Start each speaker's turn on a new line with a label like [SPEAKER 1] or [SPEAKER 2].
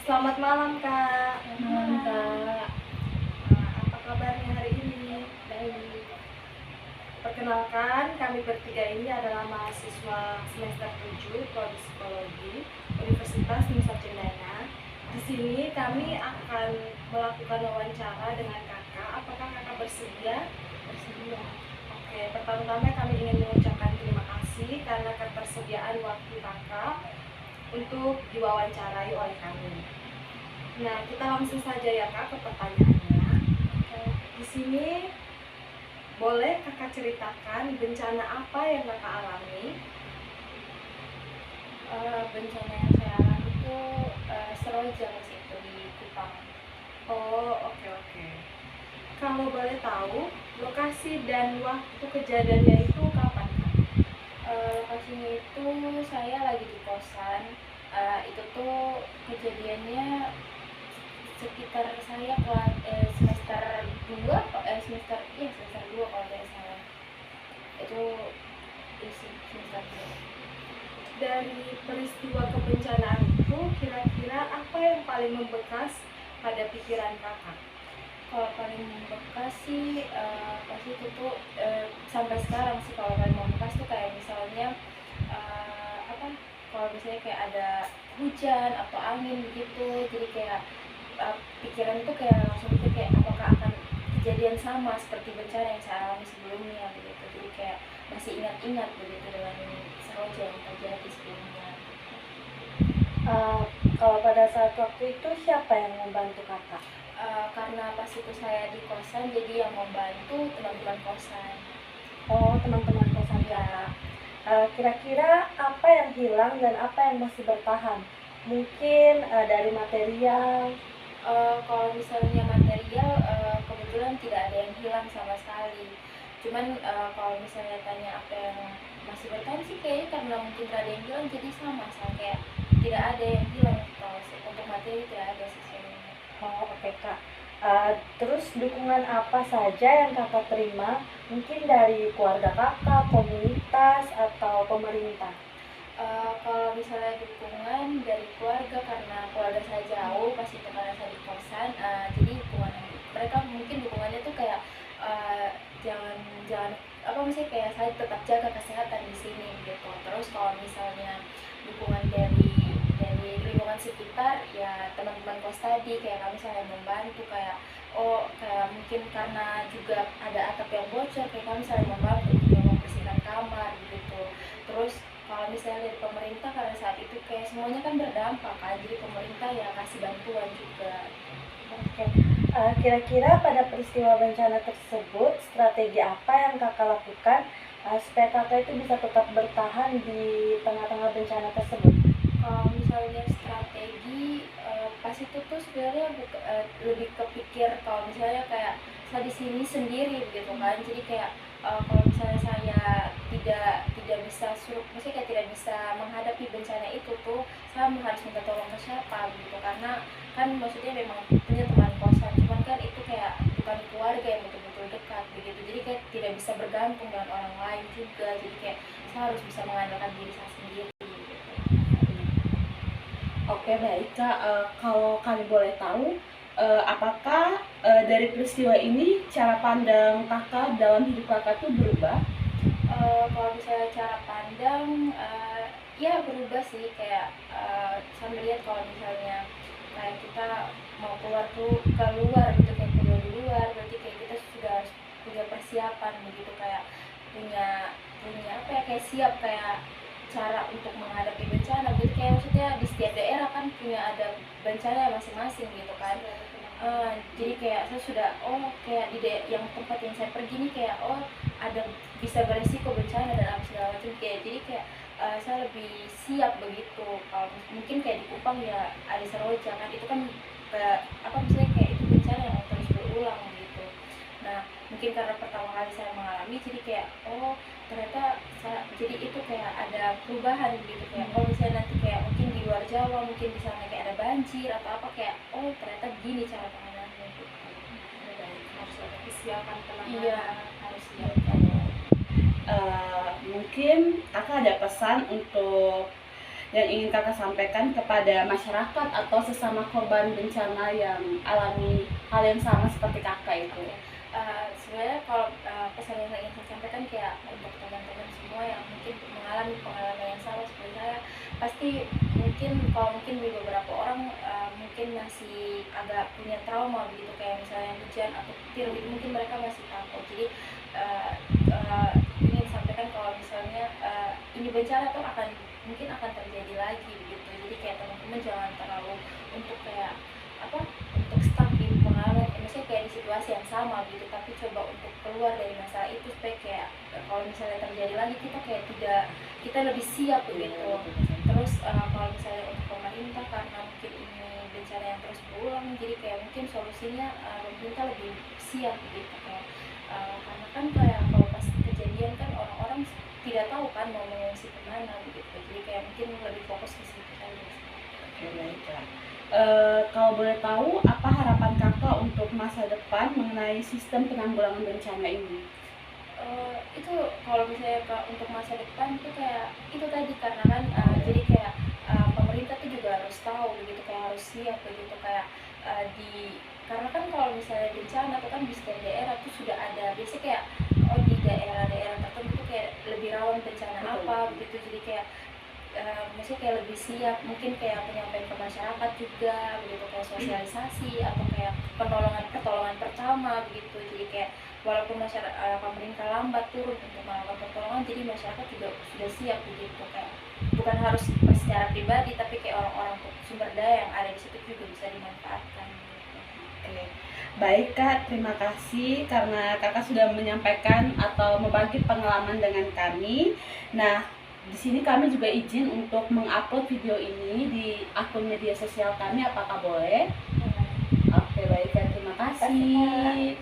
[SPEAKER 1] Selamat malam Kak.
[SPEAKER 2] Malam Kak.
[SPEAKER 1] Apa kabarnya hari ini?
[SPEAKER 2] Baik.
[SPEAKER 1] Perkenalkan, kami bertiga ini adalah mahasiswa semester 7 Prodi Psikologi Universitas Nusa Cendana. Di sini kami akan melakukan wawancara dengan kakak. Apakah kakak bersedia?
[SPEAKER 2] Bersedia.
[SPEAKER 1] Oke, pertama-tama kami ingin mengucapkan terima kasih karena ketersediaan waktu kakak untuk diwawancarai oleh kami. Nah, kita langsung saja ya Kak ke pertanyaannya. Di sini boleh kakak ceritakan bencana apa yang kakak alami?
[SPEAKER 2] Bencana yang saya alami itu Seroja pas itu di Kupang.
[SPEAKER 1] Oh, oke. Kalau boleh tahu, lokasi dan waktu kejadiannya itu kapan Kak?
[SPEAKER 2] Lokasinya itu saya lagi di kosan. Itu tuh kejadiannya sekitar saya kelas semester 2 semester 2 kalau tidak salah. Itu isi semester 2.
[SPEAKER 1] Dari peristiwa kebencanaan itu, kira-kira apa yang paling membekas pada pikiran kakak?
[SPEAKER 2] Kalau paling membekas sih pas itu tuh sampai sekarang sih kalau paling membekas tuh kayak misalnya kalau misalnya kayak ada hujan atau angin begitu, jadi kayak pikiran itu kayak langsung mikir kayak apakah akan kejadian sama seperti bencana yang saya alami sebelumnya begitu, jadi kayak masih ingat-ingat begitu dengan seroja yang terjadi sebelumnya.
[SPEAKER 3] Kalau pada saat waktu itu siapa yang membantu kakak?
[SPEAKER 2] Karena pas itu saya di kosan, jadi yang membantu teman-teman kosan.
[SPEAKER 3] Oh, teman-teman kosan kakak. Kira-kira apa yang hilang dan apa yang masih bertahan? Mungkin dari material.
[SPEAKER 2] Kalau misalnya material, kebetulan tidak ada yang hilang sama sekali. Cuman kalau misalnya tanya apa yang masih bertahan sih kayaknya karena mungkin tidak ada yang hilang, jadi sama kayak tidak ada yang hilang. Kalau untuk materi tidak ada sih sebenarnya.
[SPEAKER 3] Oh, oke Kak. Terus dukungan apa saja yang kakak terima? Mungkin dari keluarga kakak, komunitas, atau pemerintah?
[SPEAKER 2] Kalau misalnya dukungan dari keluarga, karena keluarga saya jauh pas itu karena saya di kosan, jadi dukungan mereka mungkin dukungannya tuh kayak jangan apa misalnya kayak saya tetap jaga kesehatan di sini gitu. Terus kalau misalnya dukungan dari lingkungan sekitar, ya teman-teman kos tadi kayak kami saya membantu kayak kayak mungkin karena juga ada atap yang bocor, kayak kami saling membantu juga membersihkan kamar gitu. Terus kalau misalnya dari pemerintah, karena saat itu kayak semuanya kan berdampak kan, jadi pemerintah ya kasih bantuan juga.
[SPEAKER 3] Oke. Kira-kira pada peristiwa bencana tersebut, strategi apa yang kakak lakukan supaya kakak itu bisa tetap bertahan di tengah-tengah bencana tersebut?
[SPEAKER 2] Kalau misalnya strategi, pas itu tuh sebenarnya lebih kepikir kalau misalnya kayak saya di sini sendiri gitu kan, jadi kayak kalau misalnya saya tidak bisa maksudnya kayak tidak bisa menghadapi bencana itu tuh, saya harus minta tolong ke siapa gitu, karena kan maksudnya memang punya teman kosan, cuman kan itu kayak bukan keluarga yang betul-betul dekat begitu, jadi kayak tidak bisa bergantung dengan orang lain juga, jadi kayak saya harus bisa mengandalkan diri saya sendiri.
[SPEAKER 1] Oke, baik Kak. Kalau kami boleh tahu, apakah dari peristiwa ini cara pandang kakak dalam hidup kakak tuh berubah?
[SPEAKER 2] Kalau misalnya cara pandang, ya berubah sih, kayak saya melihat kalau misalnya kayak kita mau keluar gitu, kayak kuliah di luar, berarti kayak kita sudah harus punya persiapan begitu, kayak punya punya apa ya, kayak siap kayak cara untuk menghadapi bencana gitu, kayak maksudnya di setiap daerah kan punya ada bencana masing-masing gitu kan. Jadi kayak saya sudah kayak di yang tempat yang saya pergi nih kayak ada bisa beresiko bencana dan apa segala macam, kayak jadi kayak saya lebih siap begitu. Kalau mungkin kayak di Kupang ya ada Seroja kan, itu kan apa misalnya kayak itu bencana yang terus berulang gitu. Nah mungkin karena pertama kali saya mengalami, jadi kayak ternyata jadi itu kayak ada perubahan gitu, kayak misalnya nanti kayak mungkin di luar Jawa mungkin di sana kayak ada banjir atau apa, kayak ternyata gini cara penanganannya gitu.
[SPEAKER 1] Harus ada kesiapan penanganan.
[SPEAKER 2] Iya, harus siap.
[SPEAKER 1] Mungkin kakak ada pesan untuk
[SPEAKER 4] yang ingin kakak sampaikan kepada masyarakat atau sesama korban bencana yang alami hal yang sama seperti kakak itu?
[SPEAKER 2] Sebenarnya kalau pesan yang ingin saya sampaikan kayak untuk teman-teman semua yang mungkin mengalami pengalaman yang sama seperti saya, pasti mungkin di beberapa orang mungkin masih agak punya trauma begitu, kayak misalnya hujan atau petir gitu, mungkin mereka masih takut. Jadi ingin sampaikan kalau misalnya ini bencana tuh mungkin akan terjadi lagi begitu. Jadi kayak teman-teman jangan terlalu untuk kayak untuk stuck di pengalaman, maksudnya kayak di situasi yang sama gitu, tapi coba untuk keluar dari masalah itu supaya kayak kalau misalnya terjadi lagi kita lebih siap begitu. Terus kalau misalnya untuk pemerintah, karena mungkin ini bencana yang terus berulang, jadi kayak mungkin solusinya pemerintah lebih siap begitu, kayak karena kan kayak kalau pas kejadian kan orang-orang tidak tahu kan mau mengungsi kemana begitu, jadi kayak mungkin lebih fokus ke situ aja.
[SPEAKER 4] Oke, baiklah. Kalau boleh tahu, apa harapan kakak untuk masa depan mengenai sistem penanggulangan bencana ini?
[SPEAKER 2] Itu kalau misalnya untuk masa depan itu kayak itu tadi, karena kan jadi kayak pemerintah tuh juga harus tahu begitu, kayak harus siap begitu, kayak karena kan kalau misalnya bencana tuh kan di setiap daerah tuh sudah ada biasanya kayak di daerah-daerah tertentu tuh kayak lebih rawan bencana apa begitu, jadi kayak maksudnya kayak lebih siap, mungkin kayak penyampaian ke masyarakat juga begitu, kayak sosialisasi atau kayak pertolongan pertama begitu. Jadi kayak walaupun pemerintah lambat turun untuk melakukan pertolongan, jadi masyarakat juga sudah siap begitu, kayak bukan harus secara pribadi tapi kayak orang-orang sumber daya yang ada di situ juga bisa dimanfaatkan gitu.
[SPEAKER 4] Oke. Baik Kak, terima kasih karena kakak sudah menyampaikan atau membagi pengalaman dengan kami. Nah, di sini kami juga izin untuk mengupload video ini di akun media sosial kami, apakah boleh? Oke, baik Kak, terima kasih.